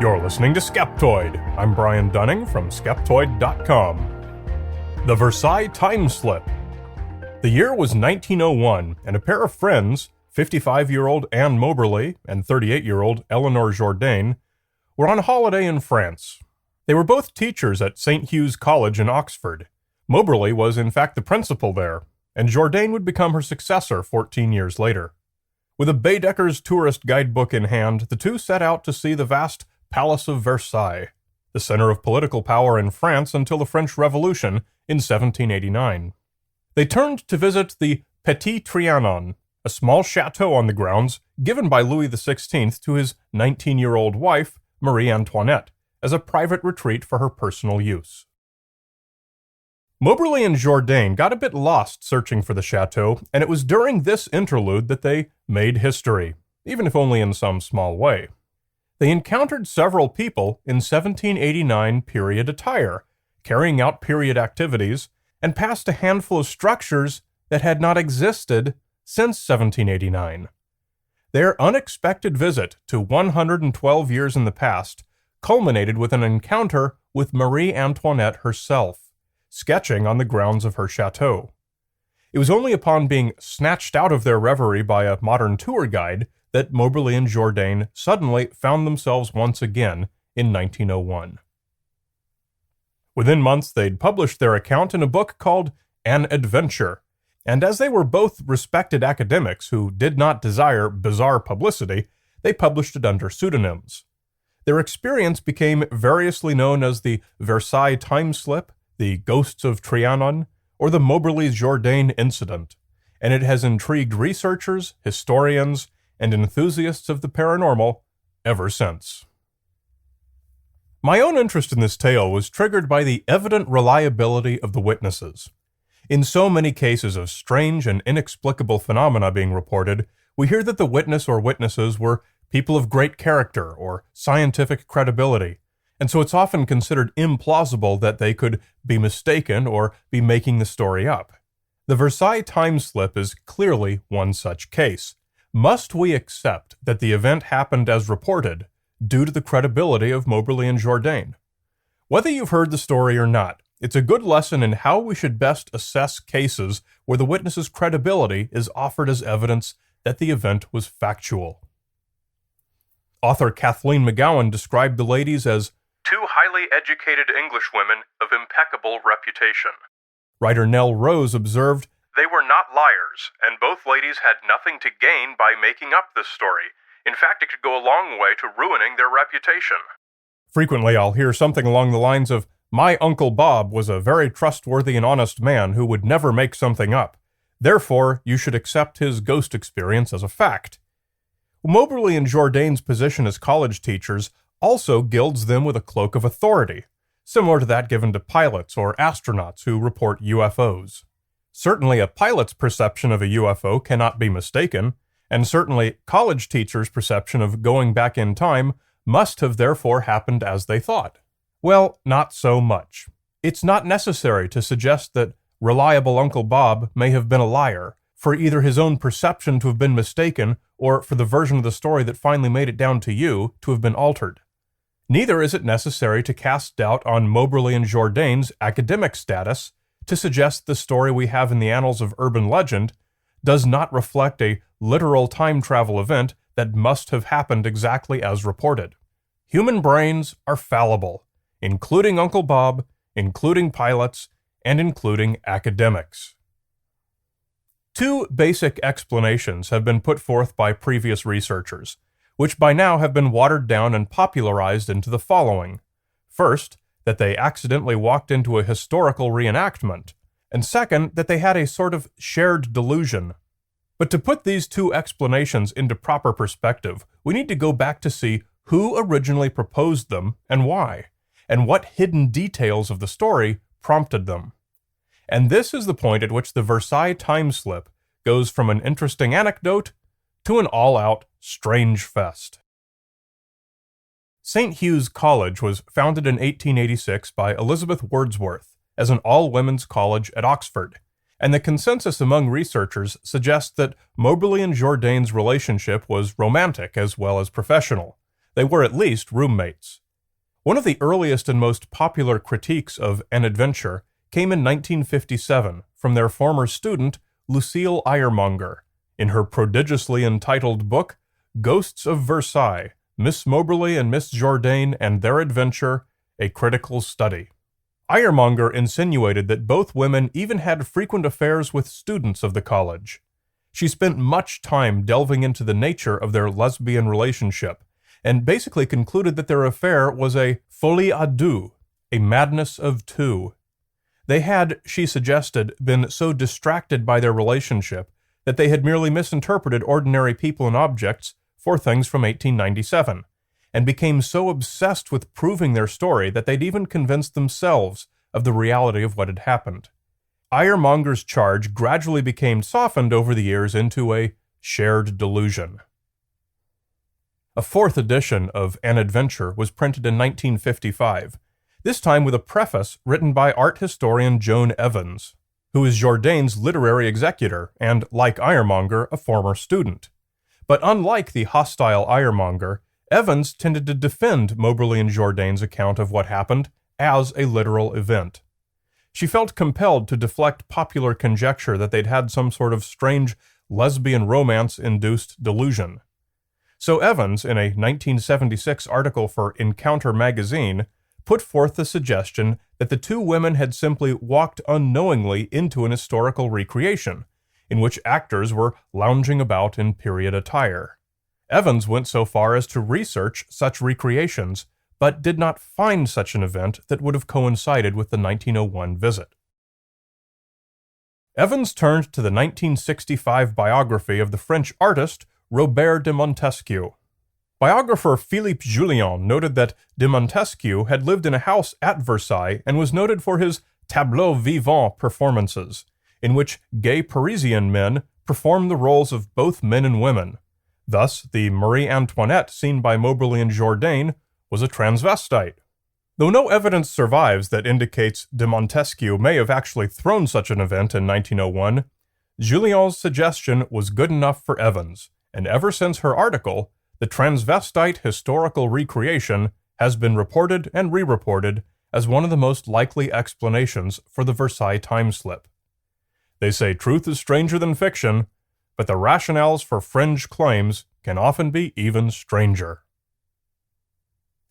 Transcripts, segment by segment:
You're listening to Skeptoid. I'm Brian Dunning from Skeptoid.com. The Versailles Time Slip. The year was 1901, and a pair of friends, 55-year-old Anne Moberly and 38-year-old Eleanor Jourdain, were on holiday in France. They were both teachers at St. Hugh's College in Oxford. Moberly was in fact the principal there, and Jourdain would become her successor 14 years later. With a Baedeker's tourist guidebook in hand, the two set out to see the vast Palace of Versailles, the center of political power in France until the French Revolution in 1789. They turned to visit the Petit Trianon, a small chateau on the grounds given by Louis XVI to his 19-year-old wife, Marie Antoinette, as a private retreat for her personal use. Moberly and Jourdain got a bit lost searching for the chateau, and it was during this interlude that they made history, even if only in some small way. They encountered several people in 1789 period attire, carrying out period activities, and passed a handful of structures that had not existed since 1789. Their unexpected visit to 112 years in the past culminated with an encounter with Marie Antoinette herself, sketching on the grounds of her chateau. It was only upon being snatched out of their reverie by a modern tour guide that Moberly and Jourdain suddenly found themselves once again in 1901. Within months, they'd published their account in a book called An Adventure, and as they were both respected academics who did not desire bizarre publicity, they published it under pseudonyms. Their experience became variously known as the Versailles Time Slip, the Ghosts of Trianon, or the Moberly-Jourdain Incident, and it has intrigued researchers, historians, and enthusiasts of the paranormal ever since. My own interest in this tale was triggered by the evident reliability of the witnesses. In so many cases of strange and inexplicable phenomena being reported, we hear that the witness or witnesses were people of great character or scientific credibility, and so it's often considered implausible that they could be mistaken or be making the story up. The Versailles Time Slip is clearly one such case. Must we accept that the event happened as reported due to the credibility of Moberly and Jourdain? Whether you've heard the story or not, it's a good lesson in how we should best assess cases where the witness's credibility is offered as evidence that the event was factual. Author Kathleen McGowan described the ladies as two highly educated Englishwomen of impeccable reputation. Writer Nell Rose observed, "They were not liars, and both ladies had nothing to gain by making up this story. In fact, it could go a long way to ruining their reputation." Frequently, I'll hear something along the lines of, "My Uncle Bob was a very trustworthy and honest man who would never make something up. Therefore, you should accept his ghost experience as a fact." Moberly and Jourdain's position as college teachers also gilds them with a cloak of authority, similar to that given to pilots or astronauts who report UFOs. Certainly a pilot's perception of a UFO cannot be mistaken, and certainly college teachers' perception of going back in time must have therefore happened as they thought. Well, not so much. It's not necessary to suggest that reliable Uncle Bob may have been a liar, for either his own perception to have been mistaken or for the version of the story that finally made it down to you to have been altered. Neither is it necessary to cast doubt on Moberly and Jourdain's academic status to suggest the story we have in the annals of urban legend does not reflect a literal time travel event that must have happened exactly as reported. Human brains are fallible, including Uncle Bob, including pilots, and including academics. Two basic explanations have been put forth by previous researchers, which by now have been watered down and popularized into the following. First, that they accidentally walked into a historical reenactment, and second, that they had a sort of shared delusion. But to put these two explanations into proper perspective, we need to go back to see who originally proposed them and why, and what hidden details of the story prompted them. And this is the point at which the Versailles Time Slip goes from an interesting anecdote to an all-out strange fest. St. Hugh's College was founded in 1886 by Elizabeth Wordsworth as an all-women's college at Oxford, and the consensus among researchers suggests that Moberly and Jourdain's relationship was romantic as well as professional, They were at least roommates. One of the earliest and most popular critiques of An Adventure came in 1957 from their former student, Lucille Iremonger, in her prodigiously entitled book, Ghosts of Versailles, Miss Moberly and Miss Jourdain and Their Adventure, A Critical Study. Iremonger insinuated that both women even had frequent affairs with students of the college. She spent much time delving into the nature of their lesbian relationship, and basically concluded that their affair was a folie à deux, a madness of two. They had, she suggested, been so distracted by their relationship that they had merely misinterpreted ordinary people and objects for things from 1897, and became so obsessed with proving their story that they'd even convinced themselves of the reality of what had happened. Iremonger's charge gradually became softened over the years into a shared delusion. A fourth edition of An Adventure was printed in 1955, this time with a preface written by art historian Joan Evans, who is Jourdain's literary executor and, like Iremonger, a former student. But unlike the hostile Iremonger, Evans tended to defend Moberly and Jourdain's account of what happened as a literal event. She felt compelled to deflect popular conjecture that they'd had some sort of strange lesbian romance-induced delusion. So Evans, in a 1976 article for Encounter magazine, put forth the suggestion that the two women had simply walked unknowingly into an historical recreation, in which actors were lounging about in period attire. Evans went so far as to research such recreations, but did not find such an event that would have coincided with the 1901 visit. Evans turned to the 1965 biography of the French artist Robert de Montesquieu. Biographer Philippe Julien noted that de Montesquieu had lived in a house at Versailles and was noted for his tableaux vivants performances, in which gay Parisian men performed the roles of both men and women. Thus, the Marie Antoinette seen by Moberly and Jourdain was a transvestite. Though no evidence survives that indicates de Montesquieu may have actually thrown such an event in 1901, Julien's suggestion was good enough for Evans, and ever since her article, the transvestite historical recreation has been reported and re-reported as one of the most likely explanations for the Versailles time slip. They say truth is stranger than fiction, but the rationales for fringe claims can often be even stranger.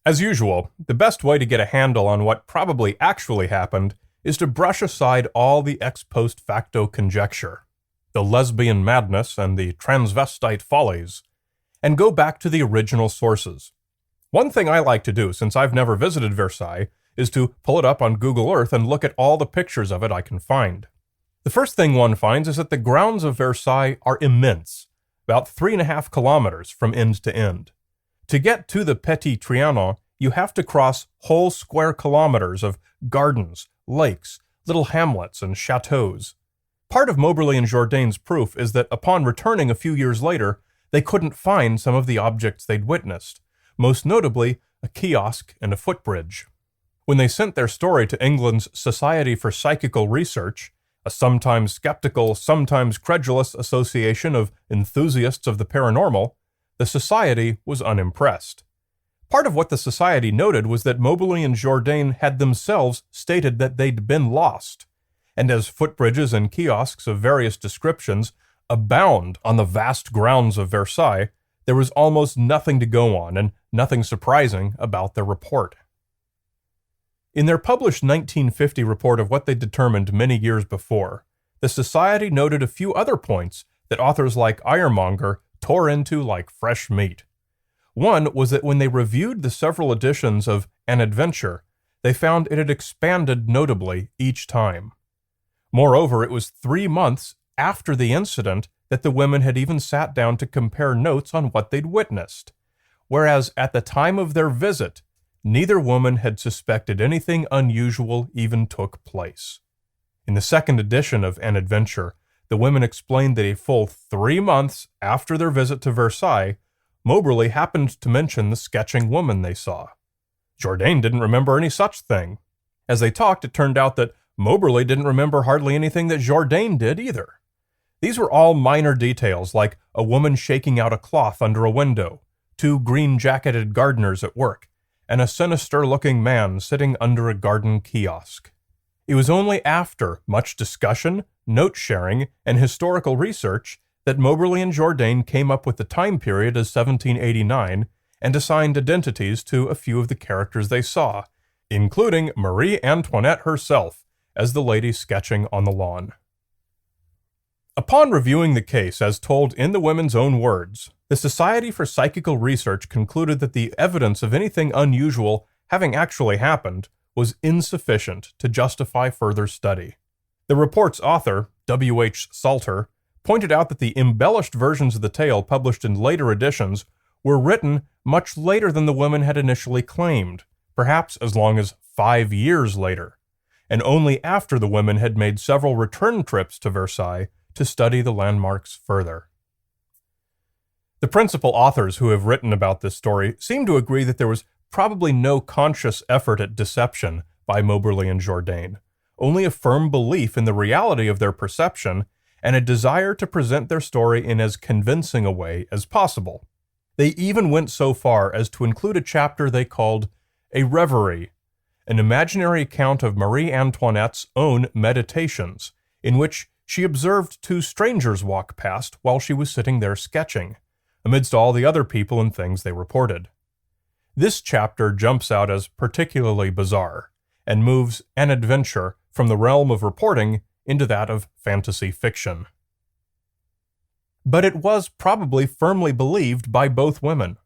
As usual, the best way to get a handle on what probably actually happened is to brush aside all the ex post facto conjecture, the lesbian madness and the transvestite follies, and go back to the original sources. One thing I like to do, since I've never visited Versailles, is to pull it up on Google Earth and look at all the pictures of it I can find. The first thing one finds is that the grounds of Versailles are immense, about 3.5 kilometers from end to end. To get to the Petit Trianon, you have to cross whole square kilometers of gardens, lakes, little hamlets, and chateaux. Part of Moberly and Jourdain's proof is that upon returning a few years later, they couldn't find some of the objects they'd witnessed, most notably a kiosk and a footbridge. When they sent their story to England's Society for Psychical Research, a sometimes skeptical, sometimes credulous association of enthusiasts of the paranormal, the society was unimpressed. Part of what the society noted was that Moberly and Jourdain had themselves stated that they'd been lost, and as footbridges and kiosks of various descriptions abound on the vast grounds of Versailles, there was almost nothing to go on and nothing surprising about their report. In their published 1950 report of what they determined many years before, the Society noted a few other points that authors like Iremonger tore into like fresh meat. One was that when they reviewed the several editions of An Adventure, they found it had expanded notably each time. Moreover, it was 3 months after the incident that the women had even sat down to compare notes on what they'd witnessed, whereas at the time of their visit, neither woman had suspected anything unusual even took place. In the second edition of An Adventure, the women explained that a full 3 months after their visit to Versailles, Moberly happened to mention the sketching woman they saw. Jourdain didn't remember any such thing. As they talked, it turned out that Moberly didn't remember hardly anything that Jourdain did either. These were all minor details, like a woman shaking out a cloth under a window, two green-jacketed gardeners at work, and a sinister-looking man sitting under a garden kiosk. It was only after much discussion, note-sharing, and historical research that Moberly and Jourdain came up with the time period as 1789 and assigned identities to a few of the characters they saw, including Marie Antoinette herself as the lady sketching on the lawn. Upon reviewing the case as told in the women's own words, the Society for Psychical Research concluded that the evidence of anything unusual having actually happened was insufficient to justify further study. The report's author, W.H. Salter, pointed out that the embellished versions of the tale published in later editions were written much later than the women had initially claimed, perhaps as long as 5 years later, and only after the women had made several return trips to Versailles to study the landmarks further. The principal authors who have written about this story seem to agree that there was probably no conscious effort at deception by Moberly and Jourdain, only a firm belief in the reality of their perception and a desire to present their story in as convincing a way as possible. They even went so far as to include a chapter they called a reverie, an imaginary account of Marie Antoinette's own meditations, in which she observed two strangers walk past while she was sitting there sketching, amidst all the other people and things they reported. This chapter jumps out as particularly bizarre, and moves an adventure from the realm of reporting into that of fantasy fiction. But it was probably firmly believed by both women.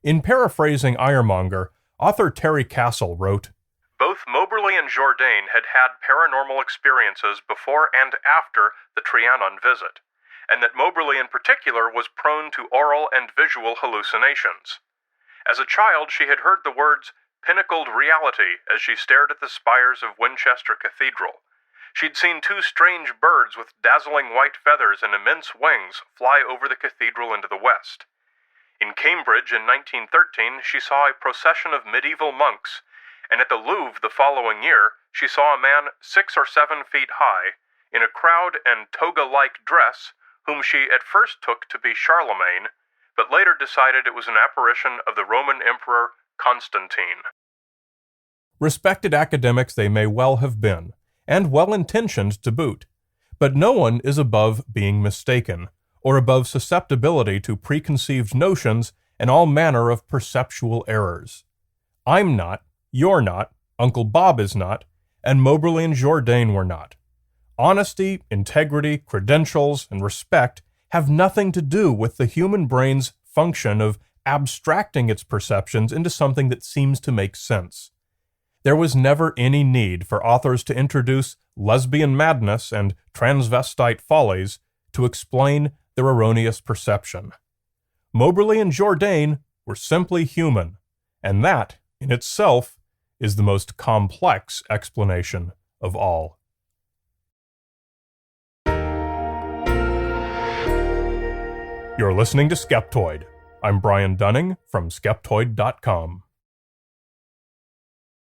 In paraphrasing Ironmonger, author Terry Castle wrote, "Both Moberly and Jourdain had had paranormal experiences before and after the Trianon visit, and that Moberly in particular was prone to oral and visual hallucinations. As a child, she had heard the words pinnacled reality as she stared at the spires of Winchester Cathedral. She'd seen two strange birds with dazzling white feathers and immense wings fly over the cathedral into the west. In Cambridge in 1913, she saw a procession of medieval monks, and at the Louvre the following year, she saw a man 6 or 7 feet high, in a crowd and toga-like dress, whom she at first took to be Charlemagne, but later decided it was an apparition of the Roman Emperor Constantine." Respected academics they may well have been, and well-intentioned to boot, but no one is above being mistaken, or above susceptibility to preconceived notions and all manner of perceptual errors. I'm not, you're not, Uncle Bob is not, and Moberly and Jourdain were not. Honesty, integrity, credentials, and respect have nothing to do with the human brain's function of abstracting its perceptions into something that seems to make sense. There was never any need for authors to introduce lesbian madness and transvestite follies to explain their erroneous perception. Moberly and Jourdain were simply human, and that, in itself, is the most complex explanation of all. You're listening to Skeptoid. I'm Brian Dunning from Skeptoid.com.